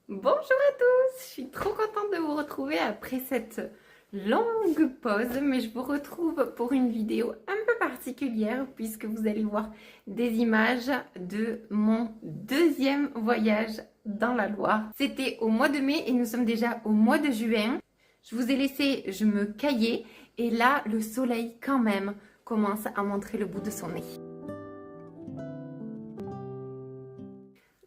Bonjour à tous, je suis trop contente de vous retrouver après cette longue pause, mais je vous retrouve pour une vidéo un peu particulière puisque vous allez voir des images de mon deuxième voyage dans la Loire. C'était au mois de mai et nous sommes déjà au mois de juin. Je vous ai laissé, je me caillais et là le soleil quand même commence à montrer le bout de son nez.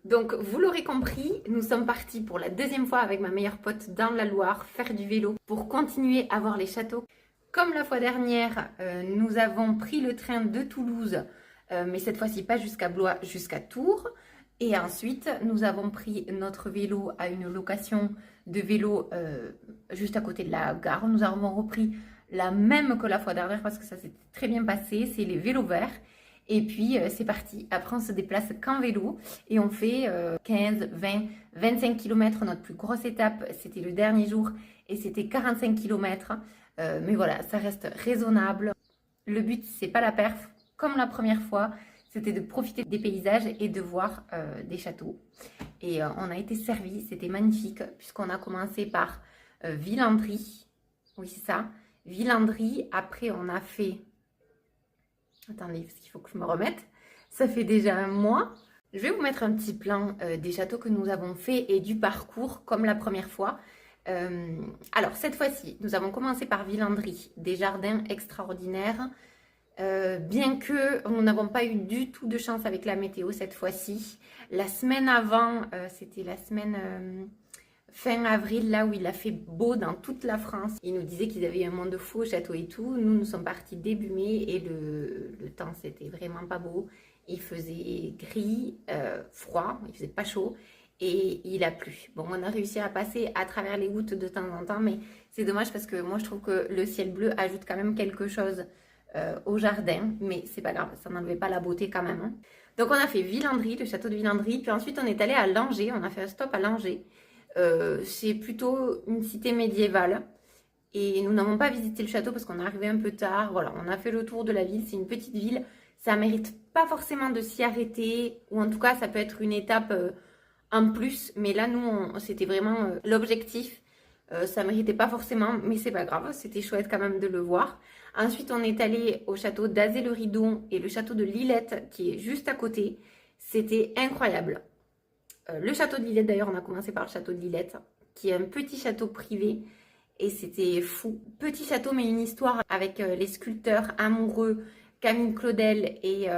Donc, vous l'aurez compris, nous sommes partis pour la deuxième fois avec ma meilleure pote dans la Loire faire du vélo pour continuer à voir les châteaux. Comme la fois dernière, nous avons pris le train de Toulouse, mais cette fois-ci pas jusqu'à Blois, jusqu'à Tours. Et ensuite, nous avons pris notre vélo à une location de vélo juste à côté de la gare. Nous avons repris la même que la fois dernière parce que ça s'est très bien passé. C'est les vélos verts. Et puis, c'est parti. Après, on se déplace qu'en vélo et on fait 15, 20, 25 km. Notre plus grosse étape, c'était le dernier jour et c'était 45 km. Mais voilà, ça reste raisonnable. Le but, c'est pas la perf, comme la première fois. C'était de profiter des paysages et de voir des châteaux. Et on a été servis, c'était magnifique, puisqu'on a commencé par Villandry. Oui, c'est ça. Villandry. Après, on a fait... Attendez, parce qu'il faut que je me remette. Ça fait déjà un mois. Je vais vous mettre un petit plan des châteaux que nous avons fait et du parcours, comme la première fois. Alors, cette fois-ci, nous avons commencé par Villandry, des jardins extraordinaires. Bien que nous n'avons pas eu du tout de chance avec la météo cette fois-ci. La semaine avant, c'était la semaine fin avril, là où il a fait beau dans toute la France. Ils nous disaient qu'ils avaient un monde fou au château et tout. Nous sommes partis début mai et le temps, c'était vraiment pas beau. Il faisait gris, froid, il faisait pas chaud et il a plu. Bon, on a réussi à passer à travers les gouttes de temps en temps, mais c'est dommage parce que moi, je trouve que le ciel bleu ajoute quand même quelque chose au jardin, mais c'est pas grave, ça n'enlevait pas la beauté quand même. Hein. Donc on a fait Villandry, le château de Villandry, puis ensuite on est allé à Langeais, on a fait un stop à Langeais. C'est plutôt une cité médiévale et nous n'avons pas visité le château parce qu'on est arrivé un peu tard. Voilà, on a fait le tour de la ville, c'est une petite ville, ça mérite pas forcément de s'y arrêter ou en tout cas ça peut être une étape en plus, mais là nous c'était vraiment l'objectif. Ça méritait pas forcément, mais c'est pas grave, c'était chouette quand même de le voir. Ensuite, on est allé au château d'Azay-le-Rideau et le château de Lillette qui est juste à côté. C'était incroyable. Le château de Lillette, d'ailleurs, on a commencé par le château de Lillette, qui est un petit château privé. Et c'était fou. Petit château, mais une histoire avec les sculpteurs amoureux, Camille Claudel et...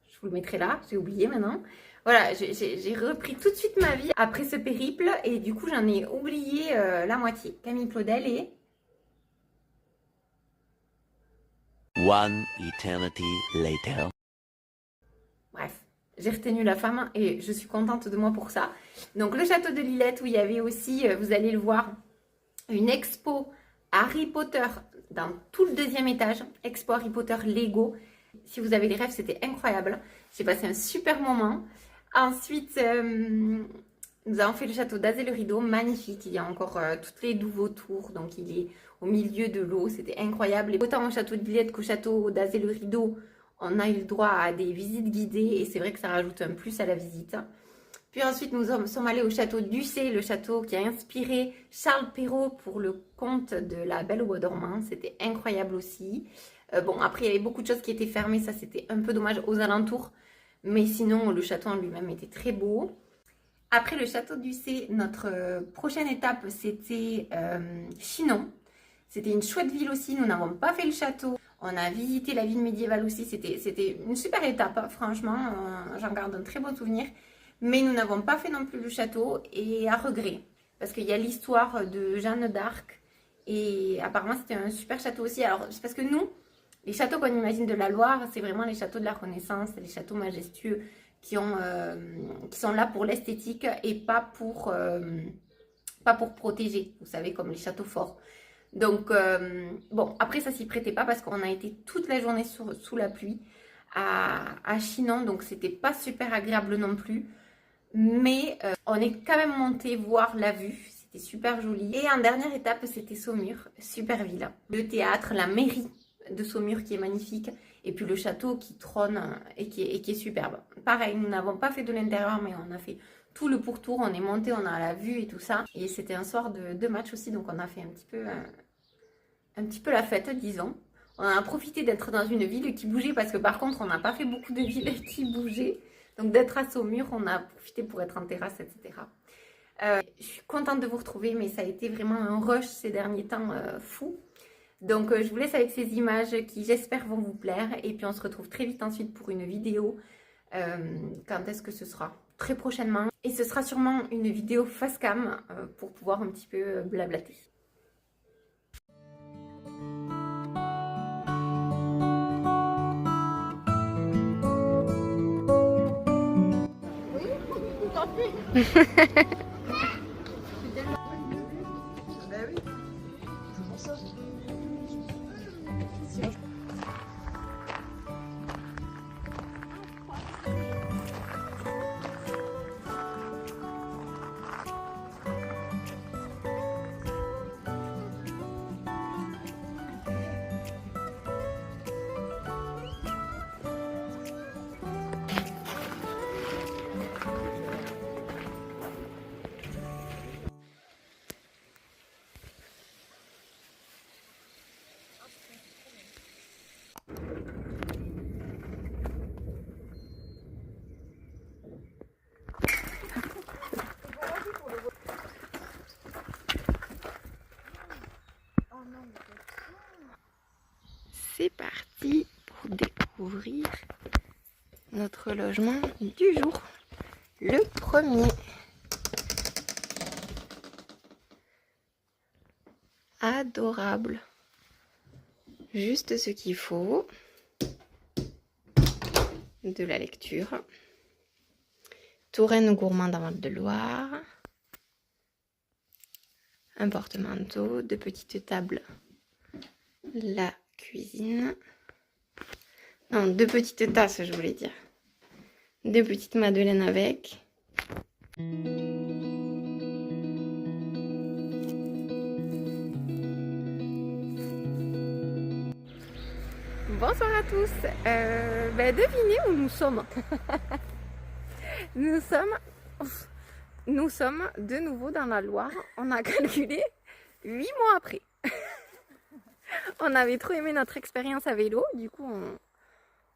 je vous le mettrai là, j'ai oublié maintenant. Voilà, j'ai repris tout de suite ma vie après ce périple. Et du coup, j'en ai oublié la moitié. Camille Claudel et... One eternity later. Bref, j'ai retenu la femme et je suis contente de moi pour ça. Donc le château de Lillette où il y avait aussi, vous allez le voir, une expo Harry Potter dans tout le deuxième étage. Expo Harry Potter Lego. Si vous avez les rêves, c'était incroyable. J'ai passé un super moment. Ensuite, nous avons fait le château d'Azay-le-Rideau, magnifique. Il y a encore toutes les douves autour, donc il est au milieu de l'eau. C'était incroyable. Et autant au château de Lillette qu'au château d'Azay-le-Rideau, on a eu le droit à des visites guidées et c'est vrai que ça rajoute un plus à la visite. Puis ensuite, nous sommes allés au château d'Ussé, le château qui a inspiré Charles Perrault pour le conte de La Belle au bois dormant. C'était incroyable aussi. Bon, après, il y avait beaucoup de choses qui étaient fermées. Ça, c'était un peu dommage aux alentours. Mais sinon, le château en lui-même était très beau. Après le château d'Ussé, notre prochaine étape, c'était Chinon. C'était une chouette ville aussi. Nous n'avons pas fait le château. On a visité la ville médiévale aussi. C'était une super étape, hein, franchement. J'en garde un très bon souvenir. Mais nous n'avons pas fait non plus le château et à regret. Parce qu'il y a l'histoire de Jeanne d'Arc. Et apparemment, c'était un super château aussi. Alors, c'est parce que nous, les châteaux qu'on imagine de la Loire, c'est vraiment les châteaux de la Renaissance, les châteaux majestueux qui sont là pour l'esthétique et pas pour protéger. Vous savez, comme les châteaux forts. Donc, bon, après, ça s'y prêtait pas parce qu'on a été toute la journée sous la pluie à Chinon. Donc, c'était pas super agréable non plus. Mais on est quand même monté voir la vue. C'était super joli. Et en dernière étape, c'était Saumur, super ville. Le théâtre, la mairie de Saumur qui est magnifique. Et puis le château qui trône et qui est superbe. Pareil, nous n'avons pas fait de l'intérieur, mais on a fait tout le pourtour. On est monté, on a la vue et tout ça. Et c'était un soir de match aussi, donc on a fait un petit peu la fête, disons. On a profité d'être dans une ville qui bougeait parce que par contre, on n'a pas fait beaucoup de villes qui bougeaient. Donc d'être à Saumur, on a profité pour être en terrasse, etc. Je suis contente de vous retrouver, mais ça a été vraiment un rush ces derniers temps fou. Donc je vous laisse avec ces images qui j'espère vont vous plaire. Et puis on se retrouve très vite ensuite pour une vidéo. Quand est-ce que ce sera? Très prochainement. Et ce sera sûrement une vidéo face cam pour pouvoir un petit peu blablater. C'est parti pour découvrir notre logement du jour, le premier. Adorable. Juste ce qu'il faut. De la lecture. Touraine gourmande en Val-de-Loire. Un porte-manteau, deux petites tables. La cuisine. Non, deux petites tasses, je voulais dire. Deux petites madeleines avec. Bonsoir à tous. Devinez où nous sommes. Nous sommes de nouveau dans la Loire. On a calculé 8 mois après. On avait trop aimé notre expérience à vélo. Du coup,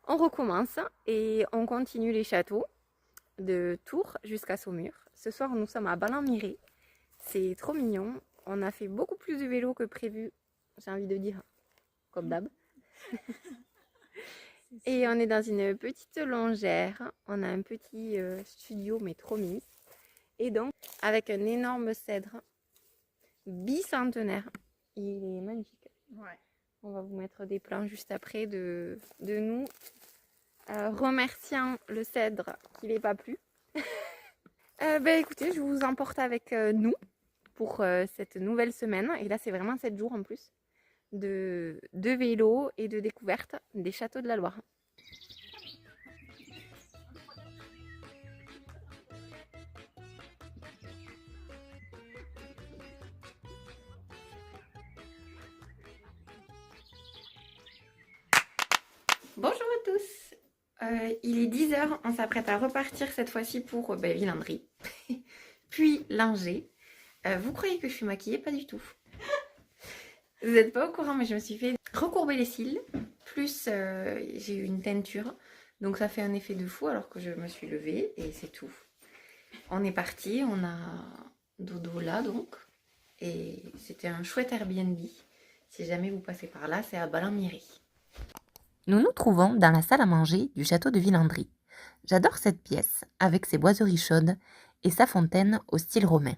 on recommence et on continue les châteaux de Tours jusqu'à Saumur. Ce soir, nous sommes à Ballin-Miré. C'est trop mignon. On a fait beaucoup plus de vélo que prévu. J'ai envie de dire, comme d'hab. Et on est dans une petite longère. On a un petit studio, mais trop mini. Et donc, avec un énorme cèdre bicentenaire. Il est magnifique. Ouais. On va vous mettre des plans juste après de nous remerciant le cèdre qu'il n'ait pas plu. Écoutez, je vous emporte avec nous pour cette nouvelle semaine. Et là, c'est vraiment 7 jours en plus de vélo et de découverte des châteaux de la Loire. Bonjour à tous. Il est 10h, on s'apprête à repartir cette fois-ci pour Villandry, puis Langeais. Vous croyez que je suis maquillée? Pas du tout. Vous n'êtes pas au courant, mais je me suis fait recourber les cils, plus j'ai eu une teinture, donc ça fait un effet de fou alors que je me suis levée et c'est tout. On est parti, on a dodo là donc, et c'était un chouette Airbnb. Si jamais vous passez par là, c'est à Ballin-Miré. Nous nous trouvons dans la salle à manger du château de Villandry. J'adore cette pièce, avec ses boiseries chaudes et sa fontaine au style romain.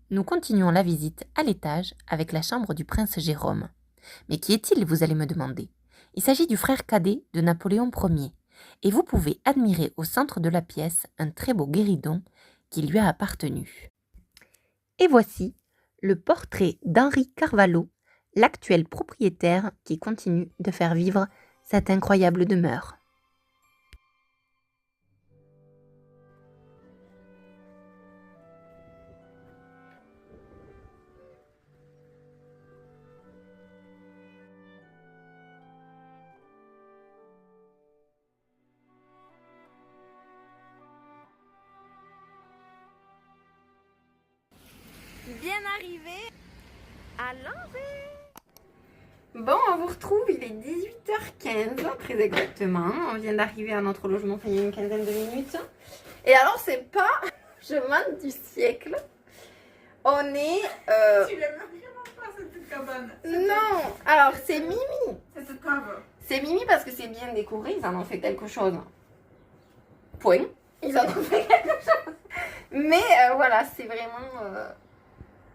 Nous continuons la visite à l'étage avec la chambre du prince Jérôme. Mais qui est-il, vous allez me demander? Il s'agit du frère cadet de Napoléon Ier, et vous pouvez admirer au centre de la pièce un très beau guéridon qui lui a appartenu. Et voici le portrait d'Henri Carvalho, l'actuel propriétaire qui continue de faire vivre cette incroyable demeure. bien arrivés à Langeais. Bon, on vous retrouve, il est 18h15, très exactement. On vient d'arriver à notre logement, il y a une quinzaine de minutes. Et alors, c'est pas chemin du siècle. On est... Tu l'aimes vraiment pas cette cabane? Non, alors c'est Mimi. Cette cave. C'est Mimi parce que c'est bien décoré, ils en ont fait quelque chose. Point. Ils en ont fait quelque chose. Mais voilà, c'est vraiment...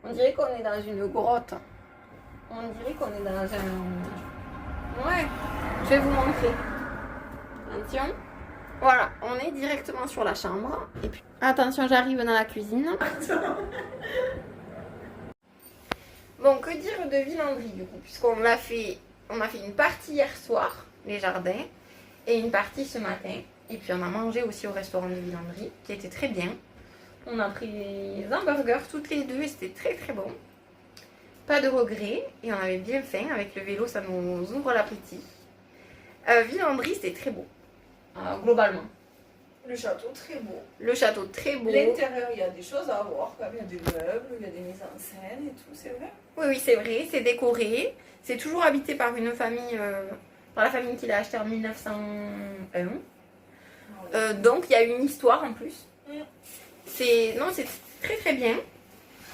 on dirait qu'on est dans une grotte. On dirait qu'on est dans un... Ouais, je vais vous montrer. Attention. Voilà, on est directement sur la chambre. Et puis, attention, j'arrive dans la cuisine. Bon, que dire de Villandry du coup, puisqu'on a fait une partie hier soir, les jardins, et une partie ce matin. Et puis on a mangé aussi au restaurant de Villandry, qui était très bien. On a pris des hamburgers toutes les deux et c'était très très bon. Pas de regrets, et on avait bien faim. Avec le vélo, ça nous ouvre l'appétit. Villandry, c'était très beau, globalement. Le château très beau. Le château très beau. L'intérieur, il y a des choses à voir, quand même. Il y a des meubles, il y a des mises en scène et tout, c'est vrai. Oui, oui, c'est vrai, c'est décoré. C'est toujours habité par une famille, par la famille qui l'a acheté en 1901. Donc, il y a une histoire en plus. C'est très très bien.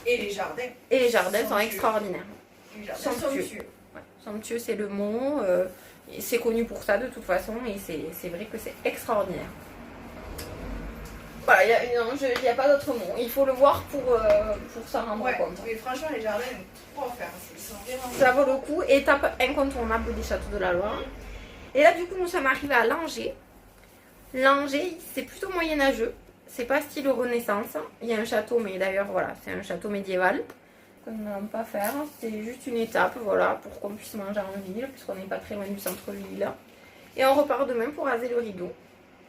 Et les jardins. Et les jardins sont Somptueux. extraordinaires. Les jardins Somptueux. somptueux. Ouais, somptueux, c'est le mot. C'est connu pour ça de toute façon. Et c'est vrai que c'est extraordinaire. Voilà, il n'y a pas d'autre mot. Il faut le voir pour s'en rendre Ouais, compte. mais franchement, les jardins, trop à faire. Ils sont vraiment... Ça vaut le coup. Étape incontournable des châteaux de la Loire. Et là, du coup, nous sommes arrivés à Langeais. Langeais, c'est plutôt moyenâgeux. C'est pas style Renaissance. Il y a un château, mais d'ailleurs, voilà, c'est un château médiéval. Que nous n'allons pas faire. C'est juste une étape, voilà, pour qu'on puisse manger en ville, puisqu'on n'est pas très loin du centre-ville. Et on repart demain pour Azay-le-Rideau.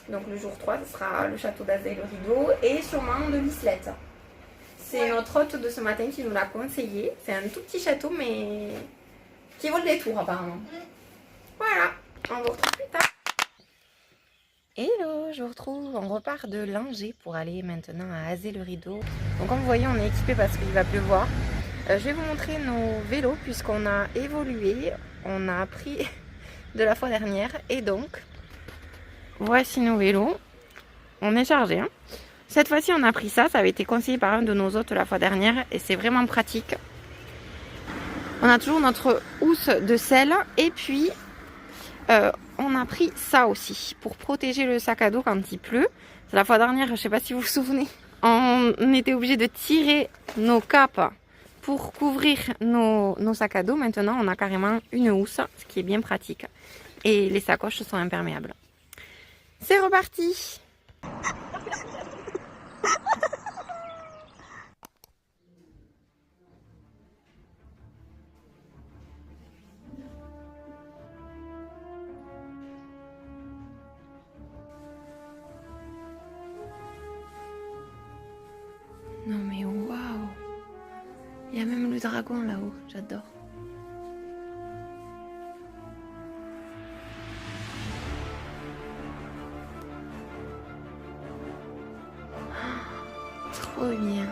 Donc le jour 3, ce sera le château d'Azay-le-Rideau et sûrement de l'Islette. C'est notre hôte de ce matin qui nous l'a conseillé. C'est un tout petit château, mais qui vaut le détour apparemment. Voilà, on vous retrouve plus tard. Hello, je vous retrouve. On repart de Langeais pour aller maintenant à Azay-le-Rideau. Donc comme vous voyez, on est équipé parce qu'il va pleuvoir. Je vais vous montrer nos vélos puisqu'on a évolué. On a appris de la fois dernière et donc... Voici nos vélos. On est chargé. Hein. Cette fois-ci, on a pris ça. Ça avait été conseillé par un de nos hôtes la fois dernière. Et c'est vraiment pratique. On a toujours notre housse de selle. Et puis, on a pris ça aussi. Pour protéger le sac à dos quand il pleut. La fois dernière, je ne sais pas si vous vous souvenez. On était obligé de tirer nos capes pour couvrir nos sacs à dos. Maintenant, on a carrément une housse. Ce qui est bien pratique. Et les sacoches sont imperméables. C'est reparti. Non mais waouh. Il y a même le dragon là-haut, j'adore. Trop bien.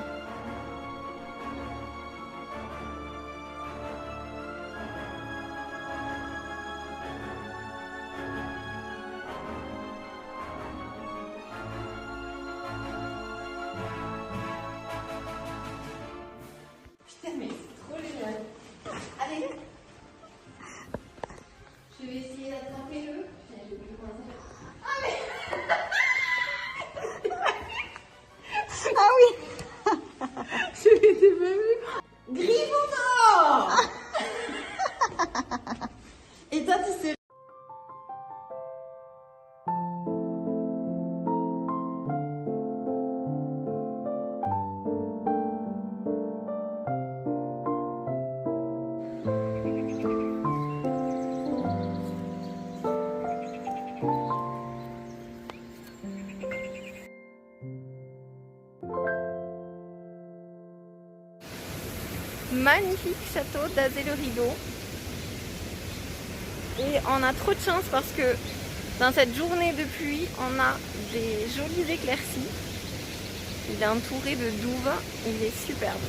Putain mais c'est trop génial. Allez. Je vais essayer d'attraper le. Ah oui. Je l'étais pas vu. Gryffondor. Et toi, tu sais... Magnifique château d'Azay-le-Rideau. Et on a trop de chance parce que dans cette journée de pluie, on a des jolies éclaircies. Il est entouré de douves, il est superbe.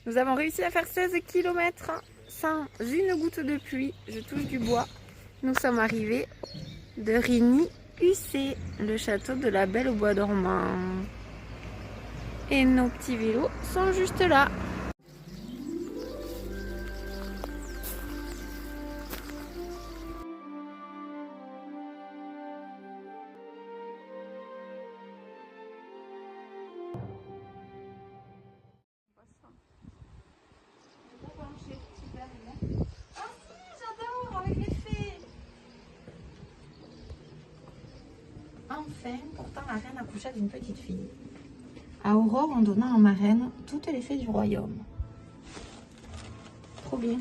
Nous avons réussi à faire 16 km sans une goutte de pluie. Je touche du bois. Nous sommes arrivés de Rigny-UC, le château de la Belle au Bois dormant. Et nos petits vélos sont juste là. Enfin, pourtant la reine accoucha d'une petite fille. À Aurore, en donnant en marraine toutes les fées du royaume. Trop bien.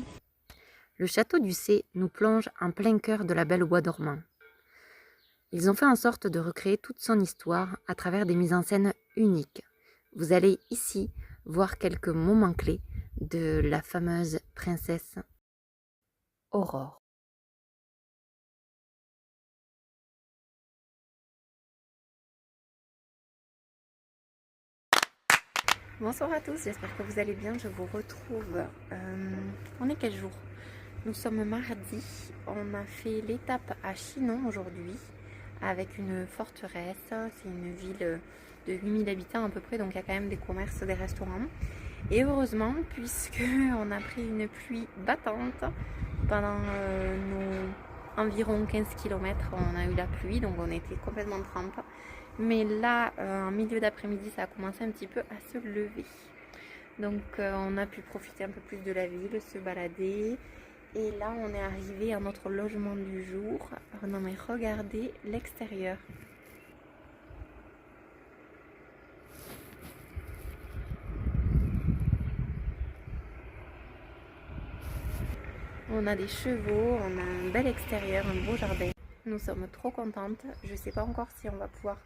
Le château du C nous plonge en plein cœur de la Belle au Bois dormant. Ils ont fait en sorte de recréer toute son histoire à travers des mises en scène uniques. Vous allez ici voir quelques moments clés de la fameuse princesse Aurore. Bonsoir à tous, j'espère que vous allez bien. Je vous retrouve. On est quel jour? Nous sommes mardi. On a fait l'étape à Chinon aujourd'hui avec une forteresse. C'est une ville de 8000 habitants à peu près, donc il y a quand même des commerces, des restaurants. Et heureusement, puisque on a pris une pluie battante pendant nos environ 15 km, on a eu la pluie, donc on était complètement trempe. Mais là, en milieu d'après-midi, ça a commencé un petit peu à se lever. Donc on a pu profiter un peu plus de la ville, se balader. Et là, on est arrivé à notre logement du jour. Non mais regardez l'extérieur. On a des chevaux, on a un bel extérieur, un beau jardin. Nous sommes trop contentes. Je ne sais pas encore si on va pouvoir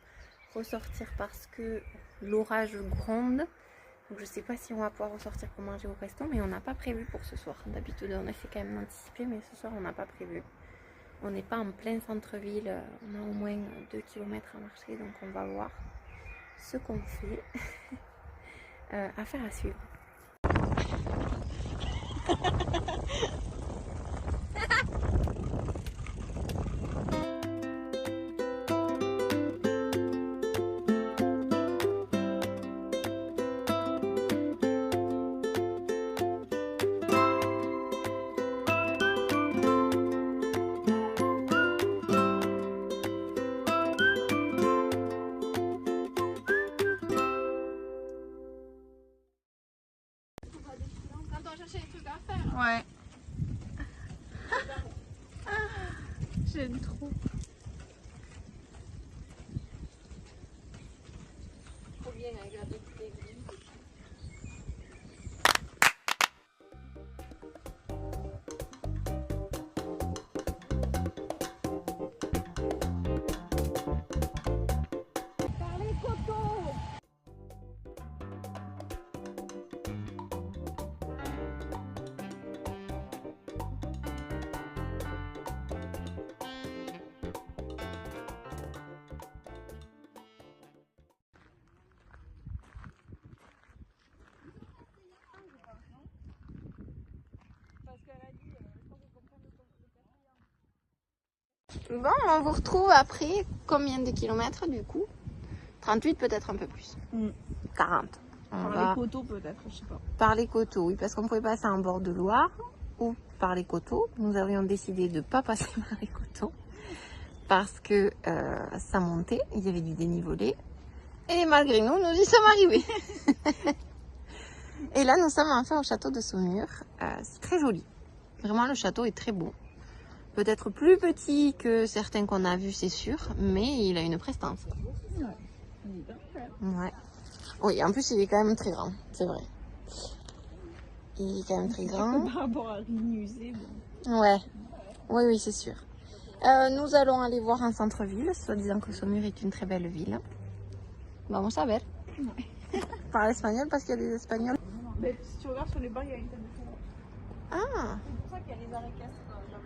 ressortir parce que l'orage gronde. Donc je ne sais pas si on va pouvoir ressortir pour manger au resto, mais on n'a pas prévu pour ce soir. D'habitude on essaie quand même d'anticiper, mais ce soir on n'a pas prévu. On n'est pas en plein centre-ville, on a au moins 2 km à marcher, donc on va voir ce qu'on fait. Affaire à suivre. Ouais. J'aime trop. Trop bien avec la petite église. Par les coteaux. Bon, on vous retrouve après combien de kilomètres du coup? 38 peut-être un peu plus. 40. Par les coteaux peut-être, je sais pas. Par les coteaux, oui, parce qu'on pouvait passer en bord de Loire ou par les coteaux. Nous avions décidé de ne pas passer par les coteaux parce que ça montait, il y avait du dénivelé. Et malgré nous, nous y sommes arrivés. Et là, nous sommes enfin au château de Saumur. C'est très joli. Vraiment, le château est très beau. Peut-être plus petit que certains qu'on a vus, c'est sûr, mais il a une prestance. Ouais. Oui, en plus, il est quand même très grand, c'est vrai. Il est quand même très grand. Par rapport à Rigny-UC, bon. Ouais. Oui, oui, c'est sûr. Nous allons aller voir un centre-ville, soi-disant que Saumur est une très belle ville. Vamos a ver. Ouais. Parle espagnol parce qu'il y a des Espagnols. Mais si tu regardes sur les barres, il y a une table de fond. Ah. C'est pour ça qu'il y a les arrêts casques dans la chambre.